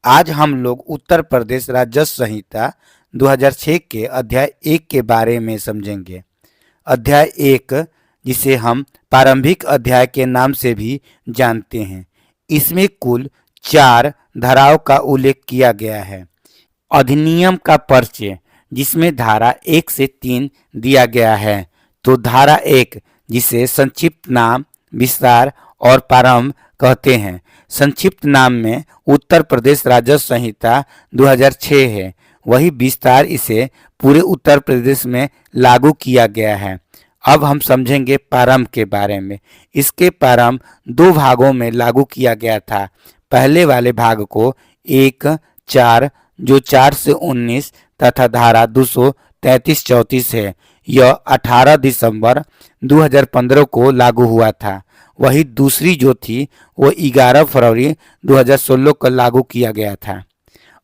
आज हम लोग उत्तर प्रदेश राजस्व संहिता 2006 के अध्याय 1 के बारे में समझेंगे। अध्याय 1, जिसे हम प्रारंभिक अध्याय के नाम से भी जानते हैं, इसमें कुल 4 धाराओं का उल्लेख किया गया है। अधिनियम का परिचय, जिसमें धारा 1 से 3 दिया गया है। तो धारा 1, जिसे संक्षिप्त नाम, विस्तार और प्रारंभ कहते हैं। संक्षिप्त नाम में उत्तर प्रदेश राजस्व संहिता 2006 है। वही विस्तार इसे पूरे उत्तर प्रदेश में लागू किया गया है। अब हम समझेंगे प्रारंभ के बारे में। इसके प्रारंभ 2 भागों में लागू किया गया था। पहले वाले भाग को 1-4, जो 4 से 19 तथा धारा 233-34 है, यह 18 दिसंबर 2015 को लागू हुआ था। वही दूसरी जो थी वो 11 फरवरी 2016 को लागू किया गया था।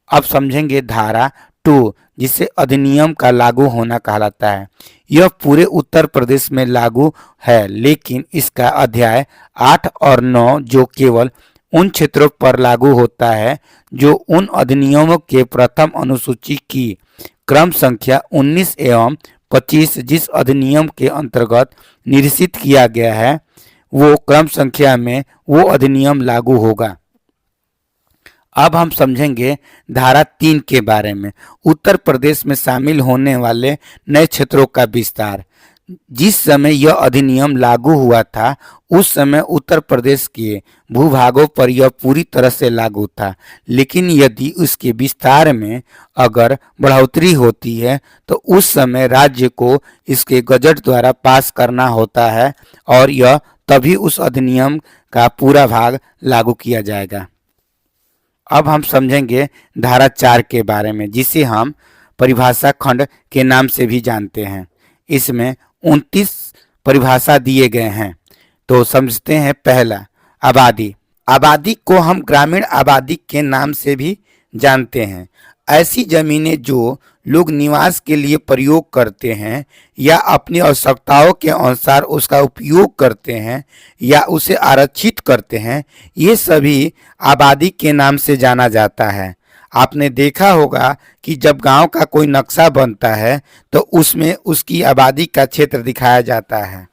अब समझेंगे धारा 2, जिसे अधिनियम का लागू होना कहलाता है। यह पूरे उत्तर प्रदेश में लागू है, लेकिन इसका अध्याय 8 और 9 जो केवल उन क्षेत्रों पर लागू होता है जो उन अधिनियमों के प्रथम अनुसूची की क्रम संख्या 19 एवं 25 जिस अधिनियम के अंतर्गत निर्देशित किया गया है, वो क्रम संख्या में वो अधिनियम लागू होगा। अब हम समझेंगे धारा 3 के बारे में। उत्तर प्रदेश में शामिल होने वाले नए क्षेत्रों का विस्तार। जिस समय यह अधिनियम लागू हुआ था, उस समय उत्तर प्रदेश के भूभागों पर यह पूरी तरह से लागू था, लेकिन यदि उसके विस्तार में अगर बढ़ोतरी होती है तो उस समय राज्य को इसके गजट द्वारा पास करना होता है और यह तभी उस अधिनियम का पूरा भाग लागू किया जाएगा। अब हम समझेंगे धारा 4 के बारे में, जिसे हम परिभाषा खंड के नाम से भी जानते हैं। इसमें 29 परिभाषा दिए गए हैं। तो समझते हैं पहला, आबादी। आबादी को हम ग्रामीण आबादी के नाम से भी जानते हैं। ऐसी जमीनें जो लोग निवास के लिए प्रयोग करते हैं या अपनी आवश्यकताओं के अनुसार उसका उपयोग करते हैं या उसे आरक्षित करते हैं, ये सभी आबादी के नाम से जाना जाता है। आपने देखा होगा कि जब गांव का कोई नक्शा बनता है तो उसमें उसकी आबादी का क्षेत्र दिखाया जाता है।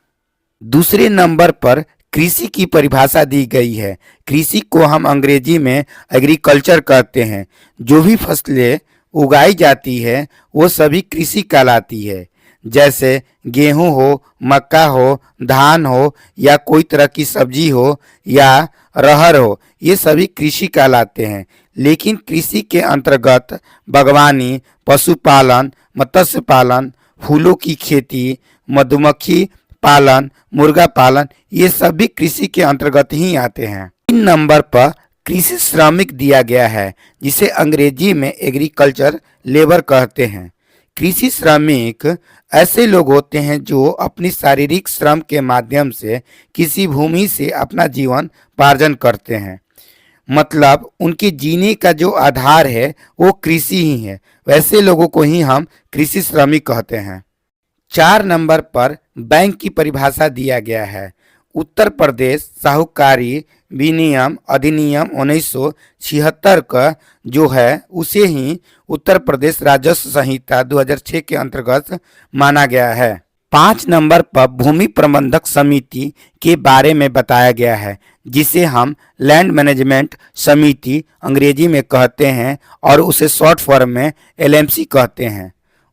दूसरे नंबर पर कृषि की परिभाषा दी गई है। कृषि को हम अंग्रेजी में एग्रीकल्चर कहते हैं। जो भी फसलें उगाई जाती है वो सभी कृषि कहलाती है। जैसे गेहूं हो, मक्का हो, धान हो या कोई तरह की सब्जी हो या रहर हो, ये सभी कृषि कहलाते हैं। लेकिन कृषि के अंतर्गत बागवानी, पशुपालन, मत्स्य पालन, फूलों की खेती, मधुमक्खी पालन, मुर्गा पालन, ये सभी कृषि के अंतर्गत ही आते हैं। 3 नंबर पर कृषि श्रमिक दिया गया है, जिसे अंग्रेजी में एग्रीकल्चर लेबर कहते हैं। कृषि श्रमिक ऐसे लोग होते हैं जो अपनी शारीरिक श्रम के माध्यम से किसी भूमि से अपना जीवन पार्जन करते हैं। मतलब उनके जीने का जो आधार है वो कृषि ही है। वैसे लोगों को ही हम कृषि श्रमिक कहते हैं। 4 नंबर पर बैंक की परिभाषा दिया गया है। उत्तर प्रदेश साहूकारी विनियम अधिनियम 1976 का जो है उसे ही उत्तर प्रदेश राजस्व संहिता 2006 के अंतर्गत माना गया है। 5 नंबर पर भूमि प्रबंधक समिति के बारे में बताया गया है, जिसे हम लैंड मैनेजमेंट समिति अंग्रेजी में कहते हैं और उसे शॉर्ट फॉर्म में LMC कहते हैं।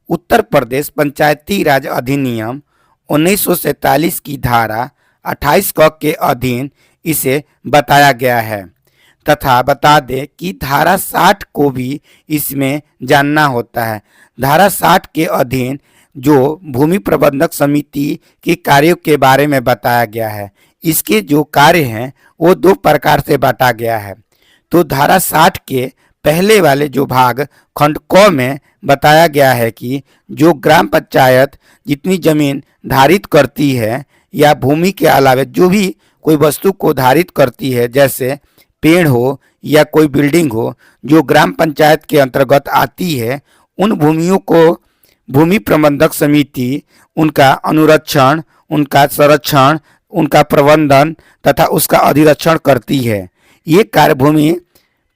उत्तर प्रदेश पंचायती राज अधिनियम 1947 की धारा 28 क के अधीन इसे बताया गया है। तथा बता दें कि धारा 60 को भी इसमें जानना होता है। धारा 60 के अधीन जो भूमि प्रबंधक समिति के कार्यों के बारे में बताया गया है, इसके जो कार्य हैं वो 2 प्रकार से बांटा गया है। तो धारा 60 के पहले वाले जो भाग खंड क में बताया गया है कि जो ग्राम पंचायत जितनी जमीन धारित करती है या भूमि के अलावा जो भी कोई वस्तु को धारित करती है, जैसे पेड़ हो या कोई बिल्डिंग हो, जो ग्राम पंचायत के अंतर्गत आती है, उन भूमियों को भूमि प्रबंधक समिति उनका अनुरक्षण, उनका संरक्षण, उनका प्रबंधन तथा उसका अधिरक्षण करती है। ये कार्य भूमि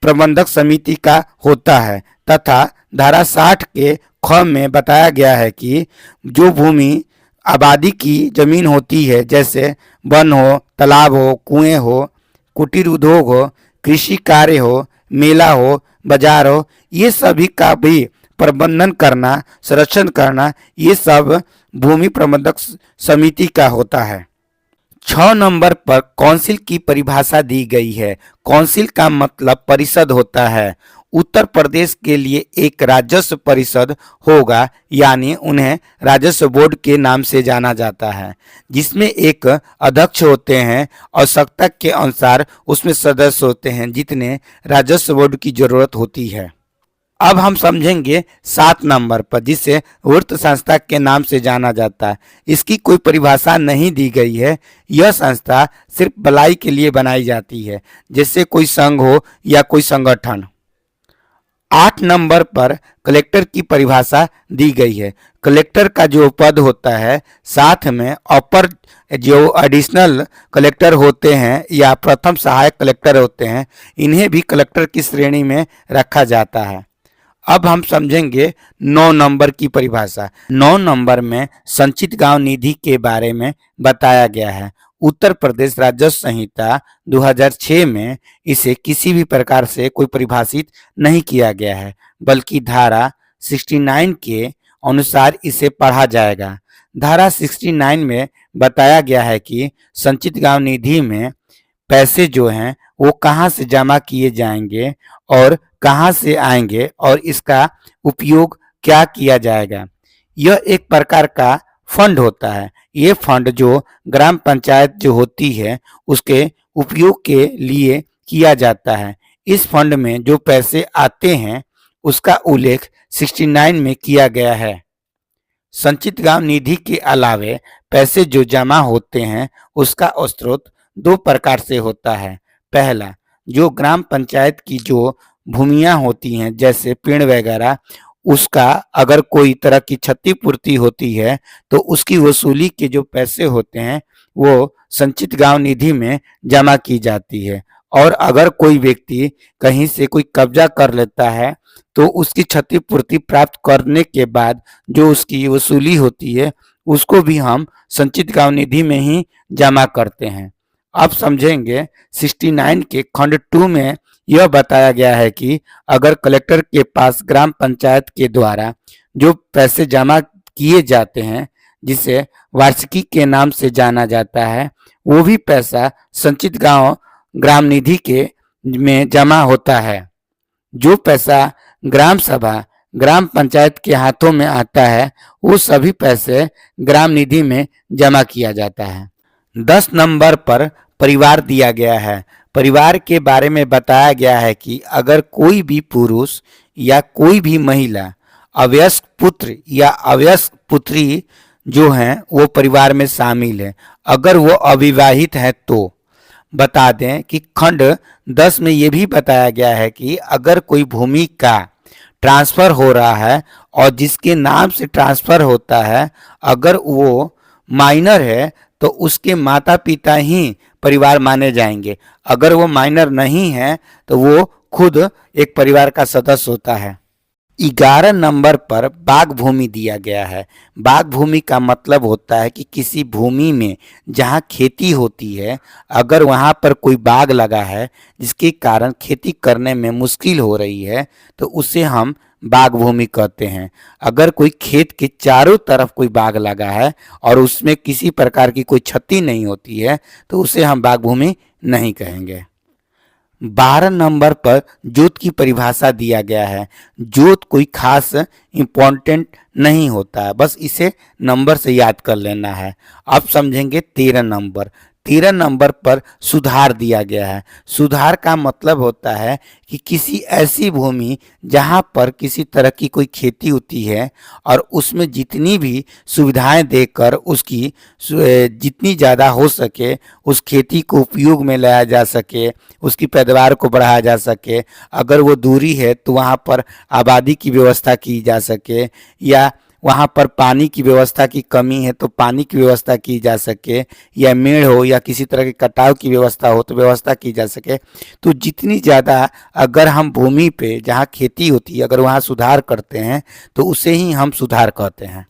प्रबंधक समिति का होता है तथा धारा 60 के ख में बताया गया है कि जो भूमि आबादी की जमीन होती है, जैसे वन हो, तालाब हो, कुएं हो, कुटीर उद्योग हो, कृषि कार्य हो, मेला हो, बाजार हो, ये सभी का भी प्रबंधन करना, संरक्षण करना, ये सब भूमि प्रबंधक समिति का होता है। 6 नंबर पर काउंसिल की परिभाषा दी गई है। काउंसिल का मतलब परिषद होता है। उत्तर प्रदेश के लिए एक राजस्व परिषद होगा, यानी उन्हें राजस्व बोर्ड के नाम से जाना जाता है, जिसमें एक अध्यक्ष होते हैं। आवश्यकता के अनुसार उसमें सदस्य होते हैं जितने राजस्व बोर्ड की जरूरत होती है। अब हम समझेंगे 7 नंबर पर, जिसे वित्त संस्था के नाम से जाना जाता है। इसकी कोई परिभाषा नहीं दी गई है। यह संस्था सिर्फ भलाई के लिए बनाई जाती है, जैसे कोई संघ हो या कोई संगठन। 8 नंबर पर कलेक्टर की परिभाषा दी गई है। कलेक्टर का जो पद होता है, साथ में अपर जो एडिशनल कलेक्टर होते हैं या प्रथम सहायक कलेक्टर होते हैं, इन्हें भी कलेक्टर की श्रेणी में रखा जाता है। अब हम समझेंगे 9 नंबर की परिभाषा। 9 नंबर में संचित गांव निधि के बारे में बताया गया है। उत्तर प्रदेश राजस्व संहिता 2006 में इसे किसी भी प्रकार से कोई परिभाषित नहीं किया गया है, बल्कि धारा 69 के अनुसार इसे पढ़ा जाएगा। धारा 69 में बताया गया है कि संचित गांव निधि में पैसे जो हैं वो कहाँ से जमा किए जाएंगे और कहाँ से आएंगे और इसका उपयोग क्या किया जाएगा। यह एक प्रकार का फंड होता है। ये फंड जो ग्राम पंचायत जो होती है उसके उपयोग के लिए किया जाता है। इस फंड में जो पैसे आते हैं उसका उल्लेख 69 में किया गया है। संचित गांव निधि के अलावे पैसे जो जमा होते हैं उसका स्रोत 2 प्रकार से होता है। पहला, जो ग्राम पंचायत की जो भूमियां होती हैं, जैसे पेड़ वगैरह, उसका अगर कोई तरह की क्षतिपूर्ति होती है तो उसकी वसूली के जो पैसे होते हैं वो संचित गांव निधि में जमा की जाती है। और अगर कोई व्यक्ति कहीं से कोई कब्जा कर लेता है तो उसकी क्षतिपूर्ति प्राप्त करने के बाद जो उसकी वसूली होती है उसको भी हम संचित गांव निधि में ही जमा करते हैं। अब समझेंगे 69 के खंड 2 में यह बताया गया है कि अगर कलेक्टर के पास ग्राम पंचायत के द्वारा जो पैसे जमा किए जाते हैं, जिसे वार्षिकी के नाम से जाना जाता है, वो भी पैसा संचित गांव ग्राम निधि के में जमा होता है। जो पैसा ग्राम सभा ग्राम पंचायत के हाथों में आता है वो सभी पैसे ग्राम निधि में जमा किया जाता है। 10 नंबर पर परिवार दिया गया है। परिवार के बारे में बताया गया है कि अगर कोई भी पुरुष या कोई भी महिला अवयस्क पुत्र या अवयस्क पुत्री जो हैं वो परिवार में शामिल है। अगर वो अविवाहित है तो बता दें कि खंड 10 में ये भी बताया गया है कि अगर कोई भूमि का ट्रांसफर हो रहा है और जिसके नाम से ट्रांसफर होता है, अगर वो माइनर है तो उसके माता पिता ही परिवार माने जाएंगे। अगर वो माइनर नहीं है तो वो खुद एक परिवार का सदस्य होता है। 11 नंबर पर बाग भूमि दिया गया है। बाग भूमि का मतलब होता है कि किसी भूमि में जहाँ खेती होती है, अगर वहाँ पर कोई बाग लगा है जिसके कारण खेती करने में मुश्किल हो रही है तो उसे हम बाग भूमि कहते हैं। अगर कोई खेत के चारों तरफ कोई बाग लगा है और उसमें किसी प्रकार की कोई क्षति नहीं होती है तो उसे हम बाग भूमि नहीं कहेंगे। 12 नंबर पर जोत की परिभाषा दिया गया है। जोत कोई खास इम्पोर्टेंट नहीं होता है, बस इसे नंबर से याद कर लेना है। अब समझेंगे 13 नंबर। 13 नंबर पर सुधार दिया गया है। सुधार का मतलब होता है कि किसी ऐसी भूमि जहां पर किसी तरह की कोई खेती होती है और उसमें जितनी भी सुविधाएं देकर उसकी जितनी ज़्यादा हो सके उस खेती को उपयोग में लाया जा सके, उसकी पैदावार को बढ़ाया जा सके। अगर वो दूरी है तो वहाँ पर आबादी की व्यवस्था की जा सके या वहाँ पर पानी की व्यवस्था की कमी है तो पानी की व्यवस्था की जा सके, या मेड़ हो या किसी तरह के कटाव की व्यवस्था हो तो व्यवस्था की जा सके। तो जितनी ज़्यादा अगर हम भूमि पे जहाँ खेती होती है अगर वहाँ सुधार करते हैं तो उसे ही हम सुधार कहते हैं।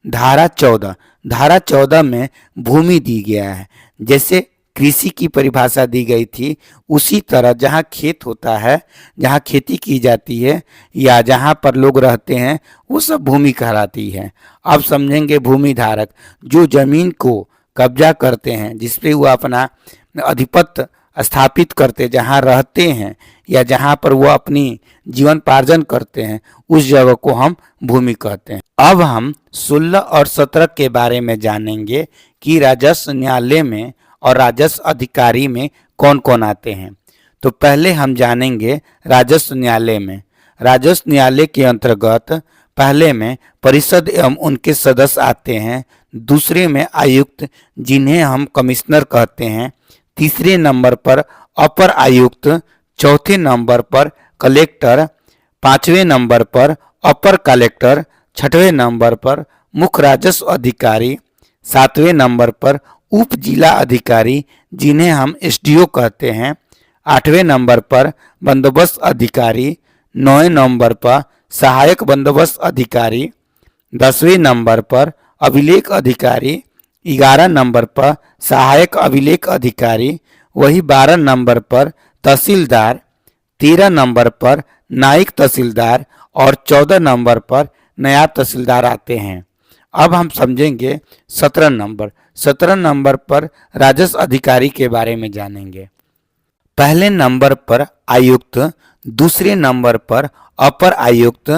धारा 14 में भूमि दी गया है। जैसे कृषि की परिभाषा दी गई थी, उसी तरह जहाँ खेत होता है, जहाँ खेती की जाती है या जहाँ पर लोग रहते हैं, वो सब भूमि कहलाती है। अब समझेंगे भूमि धारक, जो जमीन को कब्जा करते हैं, जिसपे वो अपना अधिपत्य स्थापित करते, जहाँ रहते हैं या जहाँ पर वो अपनी जीवनपार्जन करते हैं, उस जगह को हम भूमि कहते हैं। अब हम 16 और 17 के बारे में जानेंगे कि राजस्व न्यायालय में और राजस्व अधिकारी में कौन कौन आते हैं। तो पहले हम जानेंगे राजस्व न्यायालय में। राजस्व न्यायालय के अंतर्गत पहले में परिषद एवं उनके सदस्य आते हैं, दूसरे में आयुक्त जिन्हें हम कमिश्नर कहते हैं, तीसरे नंबर पर अपर आयुक्त, चौथे नंबर पर कलेक्टर, पांचवें नंबर पर अपर कलेक्टर, छठवें नंबर पर मुख्य राजस्व अधिकारी, सातवें नंबर पर उप जिला अधिकारी जिन्हें हम एसडीओ कहते हैं, आठवें नंबर पर बंदोबस्त अधिकारी, नौवें नंबर पर सहायक बंदोबस्त अधिकारी, 10वें नंबर पर अभिलेख अधिकारी, 11 नंबर पर सहायक अभिलेख अधिकारी, वही 12 नंबर पर तहसीलदार, 13 नंबर पर नायक तहसीलदार और 14 नंबर पर नायब तहसीलदार आते हैं। अब हम समझेंगे 17 नंबर पर राजस्व अधिकारी के बारे में जानेंगे। पहले नंबर पर आयुक्त, दूसरे नंबर पर अपर आयुक्त,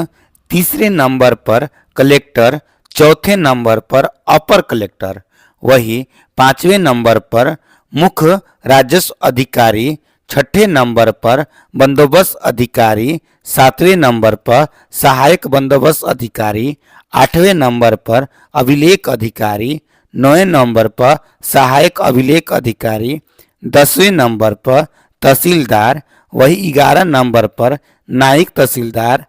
तीसरे नंबर पर कलेक्टर, चौथे नंबर पर अपर कलेक्टर, वही पांचवें नंबर पर मुख्य राजस्व अधिकारी, छठे नंबर पर बंदोबस्त अधिकारी, सातवें नंबर पर सहायक बंदोबस्त अधिकारी, आठवें नंबर पर अभिलेख अधिकारी, नौवें नंबर पर सहायक अभिलेख अधिकारी, 10वें नंबर पर तहसीलदार, वही 11 नंबर पर नायक तहसीलदार,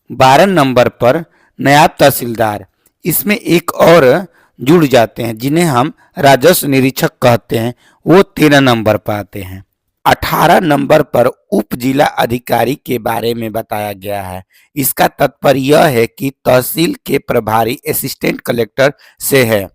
12 नंबर पर नायब तहसीलदार। इसमें एक और जुड़ जाते हैं जिन्हें हम राजस्व निरीक्षक कहते हैं, वो 13 नंबर पर आते हैं। 18 नंबर पर उप जिला अधिकारी के बारे में बताया गया है। इसका तात्पर्य यह है कि तहसील के प्रभारी असिस्टेंट कलेक्टर से है।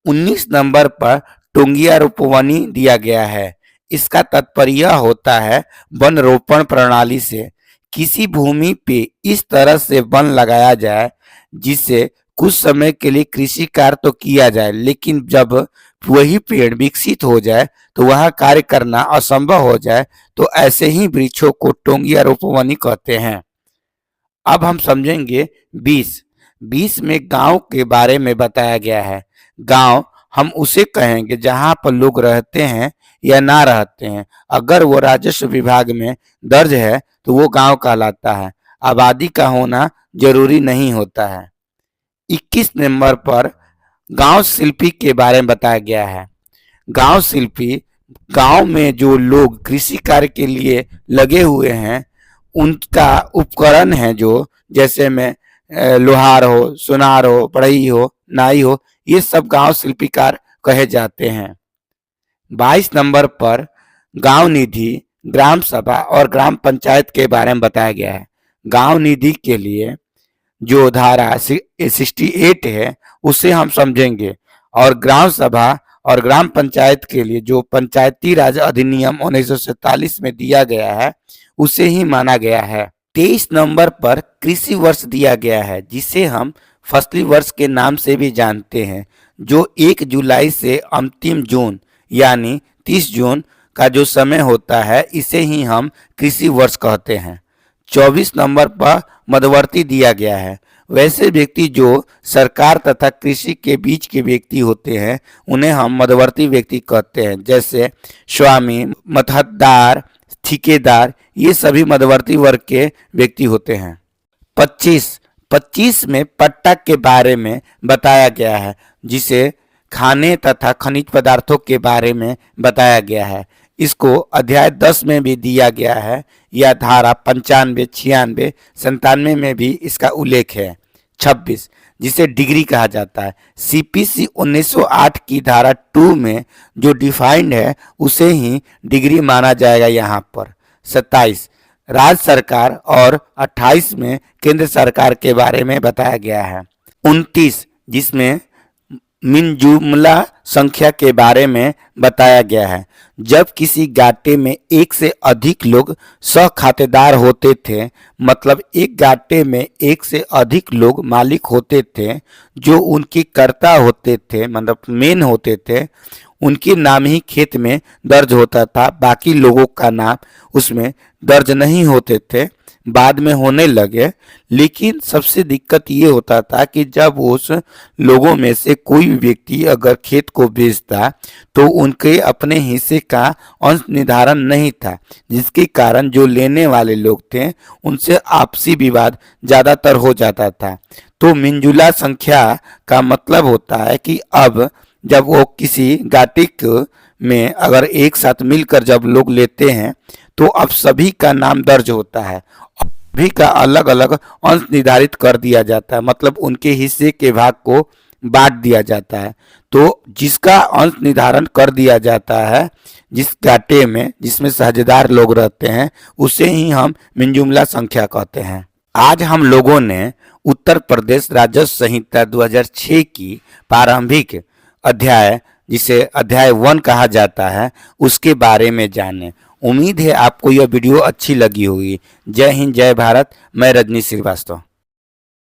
19 नंबर पर टोंगिया रोपवनी दिया गया है। इसका तात्पर्य यह होता है वन रोपण प्रणाली से किसी भूमि पे इस तरह से वन लगाया जाए जिससे कुछ समय के लिए कृषि कार्य तो किया जाए, लेकिन जब वही पेड़ विकसित हो जाए तो वह कार्य करना असंभव हो जाए, तो ऐसे ही वृक्षों को टोंगिया रोपवनी कहते हैं। अब हम समझेंगे 20 में गांव के बारे में बताया गया है। गांव हम उसे कहेंगे जहां पर लोग रहते हैं या ना रहते हैं। अगर वो राजस्व विभाग में दर्ज है तो वो गांव कहलाता है। आबादी का होना जरूरी नहीं होता है। 21 नंबर पर गांव शिल्पी के बारे में बताया गया है। गांव शिल्पी गांव में जो लोग कृषि कार्य के लिए लगे हुए हैं उनका उपकरण है, जो जैसे में लोहार हो, सुनार हो, बढ़ई हो, नाई हो, ये सब गांव शिल्पीकार कहे जाते हैं। 22 नंबर पर गांव निधि, ग्राम सभा और ग्राम पंचायत के बारे में बताया गया है। गांव निधि के लिए जो धारा 68 है उसे हम समझेंगे, और ग्राम सभा और ग्राम पंचायत के लिए जो पंचायती राज अधिनियम 1947 में दिया गया है उसे ही माना गया है। 23 नंबर पर कृषि वर्ष दिया गया है, जिसे हम फसली वर्ष के नाम से भी जानते हैं, जो 1 जुलाई से अंतिम जून यानी 30 जून का जो समय होता है इसे ही हम कृषि वर्ष कहते हैं। 24 नंबर पर मध्यवर्ती दिया गया है। वैसे व्यक्ति जो सरकार तथा कृषि के बीच के व्यक्ति होते हैं उन्हें हम मध्यवर्ती व्यक्ति कहते हैं, जैसे स्वामी, मतहतदार, ठेकेदार, ये सभी मध्यवर्ती वर्ग के व्यक्ति होते हैं। 25 में पट्टा के बारे में बताया गया है, जिसे खाने तथा खनिज पदार्थों के बारे में बताया गया है। इसको अध्याय 10 में भी दिया गया है, या धारा 95, 96, 97 में भी इसका उल्लेख है। 26 जिसे डिग्री कहा जाता है। सीपीसी 1908 की धारा 2 में जो डिफाइंड है उसे ही डिग्री माना जाएगा यहाँ पर। 27 राज्य सरकार और 28 में केंद्र सरकार के बारे में बताया गया है। 29 जिसमें मिनजुमला संख्या के बारे में बताया गया है। जब किसी गाटे में एक से अधिक लोग सह खातेदार होते थे, मतलब एक गाटे में एक से अधिक लोग मालिक होते थे, जो उनके कर्ता होते थे, मतलब मेन होते थे, उनके नाम ही खेत में दर्ज होता था, बाकी लोगों का नाम उसमें दर्ज नहीं होते थे, बाद में होने लगे। लेकिन सबसे दिक्कत ये होता था कि जब उस लोगों में से कोई भी व्यक्ति अगर खेत को बेचता तो उनके अपने हिस्से का अंश निर्धारण नहीं था, जिसके कारण जो लेने वाले लोग थे उनसे आपसी विवाद ज़्यादातर हो जाता था। तो मिंजुला संख्या का मतलब होता है कि अब जब वो किसी गाटिक में अगर एक साथ मिलकर जब लोग लेते हैं तो अब सभी का नाम दर्ज होता है, सभी का अलग अलग अंश निर्धारित कर दिया जाता है, मतलब उनके हिस्से के भाग को बांट दिया जाता है। तो जिसका अंश निर्धारण कर दिया जाता है जिस गाटे में जिसमें साझेदार लोग रहते हैं उसे ही हम मिंजुमला संख्या कहते हैं। आज हम लोगों ने उत्तर प्रदेश राजस्व संहिता 2006 की प्रारंभिक अध्याय जिसे अध्याय 1 कहा जाता है उसके बारे में जाने। उम्मीद है आपको यह वीडियो अच्छी लगी होगी। जय हिंद, जय भारत। मैं रजनी श्रीवास्तव।